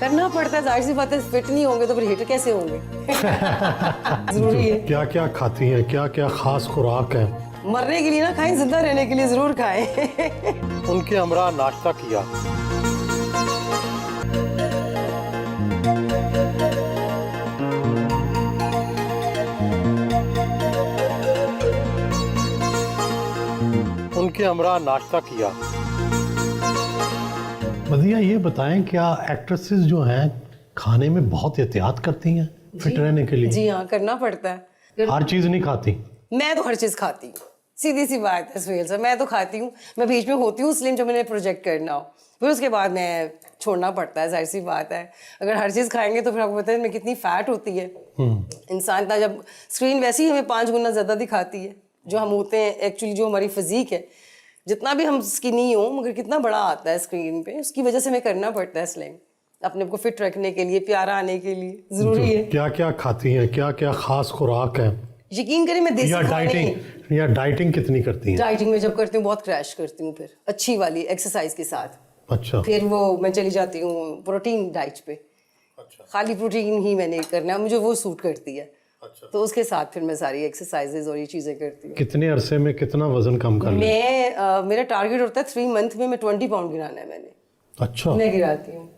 करना पड़ता है, जाहिर सी बात है, फिट नहीं होंगे तो फिर हिट कैसे होंगे। जरूरी है। क्या क्या खाती हैं, क्या क्या खास खुराक है? मरने के लिए ना खाएं, जिंदा रहने के लिए जरूर खाएं। उनके हमरा नाश्ता किया। उनके हमरा नाश्ता किया। मदिया, ये बताएं, क्या एक्ट्रेसेस जो हैं खाने में बहुत एहतियात करती हैं फिट रहने के लिए? जी हाँ, करना पड़ता है। हर चीज नहीं खाती? मैं तो हर चीज खाती हूँ, सीधी सी बात है सुहेल सर, मैं तो खाती हूँ। मैं बीच में होती हूँ स्लिम जब मैंने प्रोजेक्ट करना हो, फिर उसके बाद मैं छोड़ना पड़ता है, जाहिर सी बात है। अगर हर चीज़ खाएंगे तो फिर आपको पता है इसमें कितनी फैट होती है। इंसान का जब स्क्रीन वैसे ही हमें 5 गुना ज़्यादा दिखाती है जो हम होते हैं एक्चुअली, जो हमारी फिजिक है। जितना भी हम स्किनी हो मगर कितना बड़ा आता है स्क्रीन पे, उसकी वजह से हमें करना पड़ता है स्लिम, अपने को फिट रखने के लिए, प्यारा आने के लिए ज़रूरी है। क्या क्या खाती हैं, क्या क्या खास खुराक है? यकीन करें मैं देसी या डाइटिंग कितनी करती हैं? डाइटिंग में जब करती हूँ बहुत क्रैश करती हूँ, फिर अच्छी वाली एक्सरसाइज के साथ। अच्छा। फिर वो मैं चली जाती हूँ प्रोटीन डाइट पे। अच्छा। खाली प्रोटीन ही मैंने करना है, मुझे वो सूट करती है। अच्छा। तो उसके साथ फिर मैं सारी एक्सरसाइजेज और ये चीज़ें करती हूँ। कितने अरसे में कितना वजन कम कर लिया? मेरा टारगेट होता है 3 मंथ में मैं 20 पाउंड गिराना है मैंने। अच्छा। मैं गिराती हूँ,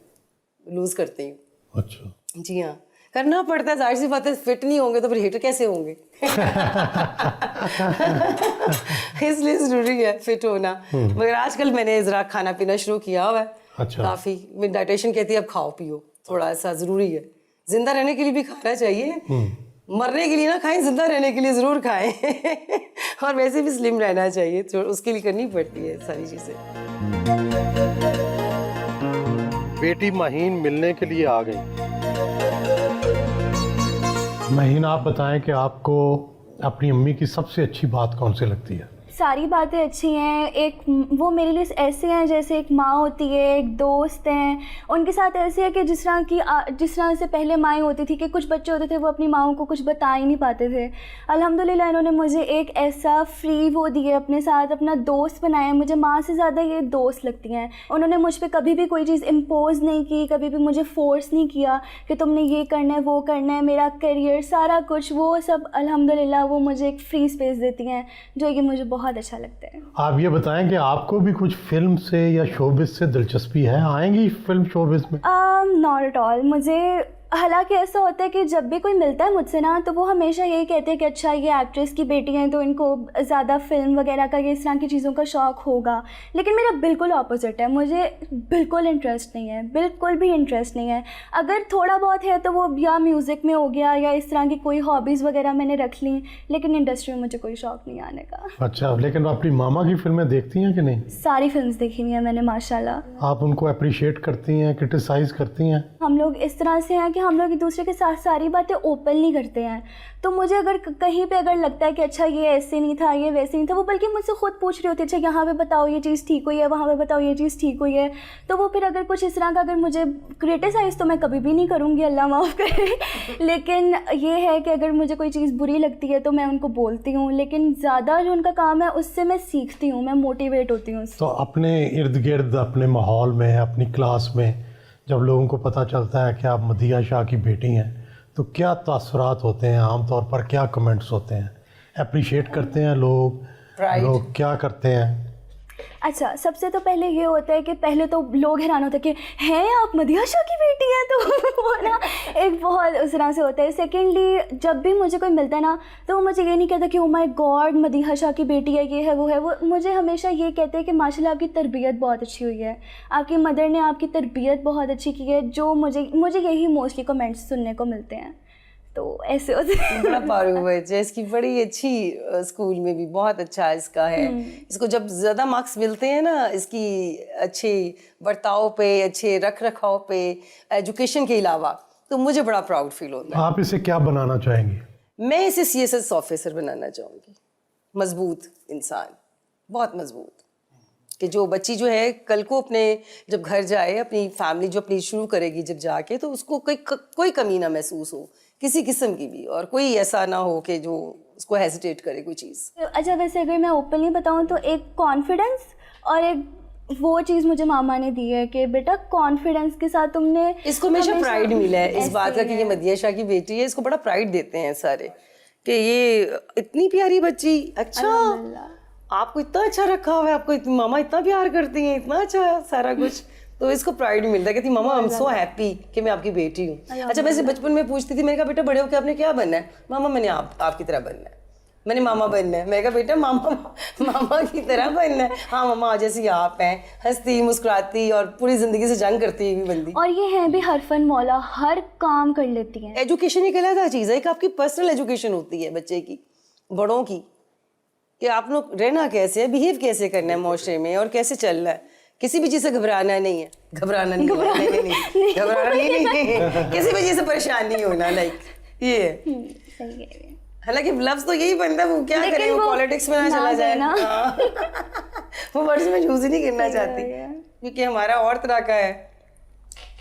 लूज करती हूँ। अच्छा। जी हाँ, करना पड़ता है, जाहिर सी बात है, फिट नहीं होंगे तो फिर हिट कैसे होंगे। इसलिए जरूरी है फिट होना। मगर आजकल मैंने जरा खाना पीना शुरू किया हुआ है। अच्छा। काफी मेरी डाइटिशियन कहती है अब खाओ पियो थोड़ा सा, जरूरी है। जिंदा रहने के लिए भी खाना चाहिए, मरने के लिए ना खाएं, जिंदा रहने के लिए जरूर खाएं। और वैसे भी स्लिम रहना चाहिए, तो उसके लिए करनी पड़ती है सारी चीजें। बेटी महीन मिलने के लिए आ गई। महीन, आप बताएं कि आपको अपनी अम्मी की सबसे अच्छी बात कौन सी लगती है? सारी बातें अच्छी हैं। एक वो मेरे लिए ऐसे हैं जैसे एक माँ होती है, एक दोस्त हैं। उनके साथ ऐसे है कि जिस तरह से पहले माएँ होती थी कि कुछ बच्चे होते थे वो अपनी माँओं को कुछ बता ही नहीं पाते थे। अल्हम्दुलिल्लाह इन्होंने मुझे एक ऐसा फ्री वो दिए, अपने साथ अपना दोस्त बनाया। मुझे माँ से ज़्यादा ये दोस्त लगती हैं। उन्होंने मुझ पर कभी भी कोई चीज़ इम्पोज नहीं की, कभी भी मुझे फ़ोर्स नहीं किया कि तुमने ये करना है वो करना है। मेरा करियर सारा कुछ वो सब अल्हम्दुलिल्लाह वो मुझे एक फ्री स्पेस देती हैं, जो कि मुझे बहुत अच्छा लगता है। आप ये बताएं कि आपको भी कुछ फिल्म से या शोबिज से दिलचस्पी है? आएंगी फिल्म शोबिज में? Not at all. मुझे हालांकि ऐसा होता है कि जब भी कोई मिलता है मुझसे ना, तो वो हमेशा यही कहते हैं कि अच्छा ये एक्ट्रेस की बेटी हैं तो इनको ज़्यादा फिल्म वगैरह का, ये इस तरह की चीज़ों का शौक़ होगा। लेकिन मेरा बिल्कुल ऑपोजिट है, मुझे बिल्कुल इंटरेस्ट नहीं है, बिल्कुल भी इंटरेस्ट नहीं है। अगर थोड़ा बहुत है तो वो या म्यूज़िक में हो गया या इस तरह की कोई हॉबीज़ वगैरह मैंने रख ली, लेकिन इंडस्ट्री में मुझे कोई शौक़ नहीं आने का। अच्छा, लेकिन अपनी मामा की फिल्में देखती हैं कि नहीं? सारी फिल्म देखी हुई हैं मैंने माशाल्लाह। आप उनको अप्रिशिएट करती हैं, क्रिटिसाइज़ करती हैं? हम लोग इस तरह से हैं कि हम लोग एक दूसरे के साथ सारी बातें ओपनली करते हैं। तो मुझे अगर कहीं पे अगर लगता है कि अच्छा ये ऐसे नहीं था, ये वैसे नहीं था, वो बल्कि मुझसे खुद पूछ रही होती है अच्छा यहाँ पे बताओ ये चीज़ ठीक हुई है, वहाँ पे बताओ ये चीज़ ठीक हुई है। तो वो फिर अगर कुछ इस तरह का अगर मुझे क्रिटिसाइज़ तो मैं कभी भी नहीं करूँगी, अल्लाह माफ़ करे। लेकिन ये है कि अगर मुझे कोई चीज़ बुरी लगती है तो मैं उनको बोलती हूँ, लेकिन ज़्यादा जो उनका काम है उससे मैं सीखती हूँ, मैं मोटिवेट होती हूँ। तो अपने इर्द गिर्द, अपने माहौल में, अपनी क्लास में जब लोगों को पता चलता है कि आप मदिया शाह की बेटी हैं, तो क्या तासुरात होते हैं? आमतौर पर क्या कमेंट्स होते हैं? अप्रिशिएट करते हैं लोग क्या करते हैं? अच्छा, सबसे तो पहले ये होता है कि पहले तो लोग हैरान होते हैं कि हैं आप मदिया शाह की बेटी हैं, तो वो ना एक बहुत उस तरह से होता है। सेकेंडली, जब भी मुझे कोई मिलता है ना, तो वो मुझे ये नहीं कहता कि ओ माय गॉड मदिया शाह की बेटी है, ये है वो है। वो मुझे हमेशा ये कहते हैं कि माशाल्लाह आपकी तरबियत बहुत अच्छी हुई है, आपकी मदर ने आपकी तरबियत बहुत अच्छी की है। जो मुझे यही मोस्टली कमेंट्स सुनने को मिलते हैं। तो ऐसे होते हैं। बड़ा पारू है, इसकी बड़ी अच्छी स्कूल में भी बहुत अच्छा इसका है। इसको जब ज़्यादा मार्क्स मिलते हैं ना, इसकी अच्छे बर्ताव पे, अच्छे रख रखाव पे, एजुकेशन के अलावा, तो मुझे बड़ा प्राउड फील होता है। आप इसे क्या बनाना चाहेंगी? मैं इसे CSS ऑफिसर बनाना चाहूँगी। मजबूत इंसान, बहुत मजबूत, कि जो बच्ची जो है कल को अपने जब घर जाए, अपनी फैमिली जो अपनी शुरू करेगी जब जाके, तो उसको कोई कमी ना महसूस हो किसी किस्म की भी, और कोई ऐसा ना हो कि जो उसको हेजिटेट करे कोई चीज़। अच्छा, वैसे अगर मैं ओपनली बताऊं तो एक कॉन्फिडेंस और एक वो चीज़ मुझे मामा ने दी है कि बेटा कॉन्फिडेंस के साथ तुमने इसको हमेशा प्राइड मिला है इस ऐसे बात का कि ये मदिया शाह की बेटी है। इसको बड़ा प्राइड देते हैं सारे कि ये इतनी प्यारी बच्ची। अच्छा, आपको इतना अच्छा रखा हुआ है, आपको मामा इतना प्यार करती हैं, इतना अच्छा सारा कुछ। तो इसको प्राइड मिलता है, कहती मामा आई एम सो हैप्पी कि मैं आपकी बेटी हूँ। अच्छा, मैं इसे बचपन में पूछती थी, मैंने कहा बेटा बड़े होकर आपने क्या बनना है? मामा मैंने आपकी तरह बनना है, मैंने मामा बनना है। मैं कहा बेटा मामा की तरह बनना है। हाँ मामा जैसी आप हैं, हंसती मुस्कुराती और पूरी जिंदगी से जंग करती हुई बंदी। और ये है भी हरफन मौला, हर काम कर लेती हैं। एजुकेशन एक अलग चीज़ है, एक आपकी पर्सनल एजुकेशन होती है बच्चे की, बड़ों की, कि आप लोग रहना कैसे है, बिहेव कैसे करना है माशरे में और कैसे चलना है। किसी भी चीज़ से घबराना नहीं है, घबराना नहीं, घबराना नहीं, किसी भी चीज़ से परेशान नहीं होना। लाइक ये सही है। हालांकि लफ्ज तो यही बनता है, वो क्या करें, वो पॉलिटिक्स में ना चला जाए ना। वो वर्ड्स में यूज ही नहीं करना चाहती क्योंकि हमारा और तरह का है।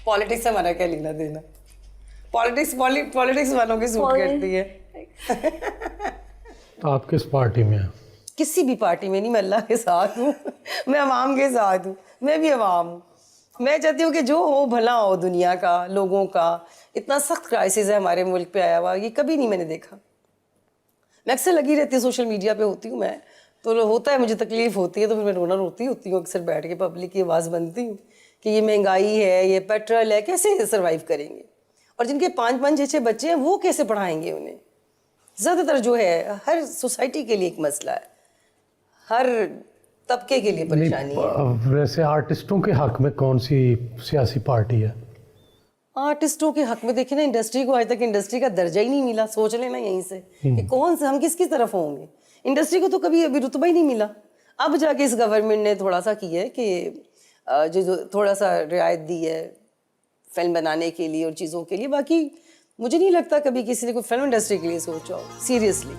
पॉलिटिक्स से हमारा क्या लेना देना, पॉलिटिक्स वालों की सूट करती है। तो आप किस पार्टी में हैं? किसी भी पार्टी में नहीं, मैं अल्लाह के साथ हूँ, मैं अवाम के साथ हूँ, मैं भी अवाम हूँ। मैं चाहती हूँ कि जो हो भला हो दुनिया का, लोगों का। इतना सख्त क्राइसिस है हमारे मुल्क पे आया हुआ, ये कभी नहीं मैंने देखा। मैं अक्सर लगी रहती हूँ, सोशल मीडिया पे होती हूँ मैं, तो होता है मुझे तकलीफ़ होती है, तो फिर मैं रोना रोती होती हूँ अक्सर बैठ के, पब्लिक की आवाज़ बनती हूँ कि ये महंगाई है, ये पेट्रोल है, कैसे सर्वाइव करेंगे। और जिनके 5-5 6-6 बच्चे हैं वो कैसे पढ़ाएंगे उन्हें। ज़्यादातर जो है हर सोसाइटी के लिए एक मसला है, हर तबके के लिए परेशानी है। वैसे आर्टिस्टों के हक में कौन सी सियासी पार्टी है? आर्टिस्टों के हक में देखिए ना, इंडस्ट्री को आज तक इंडस्ट्री का दर्जा ही नहीं मिला। सोच लेना यहीं से कि कौन से हम किसकी तरफ होंगे। इंडस्ट्री को तो कभी अभी रुतबा ही नहीं मिला। अब जाके इस गवर्नमेंट ने थोड़ा सा किया है कि जो थोड़ा सा रियायत दी है फिल्म बनाने के लिए और चीज़ों के लिए। बाकी मुझे नहीं लगता कभी किसी ने कोई फिल्म इंडस्ट्री के लिए सोचा हो सीरियसली।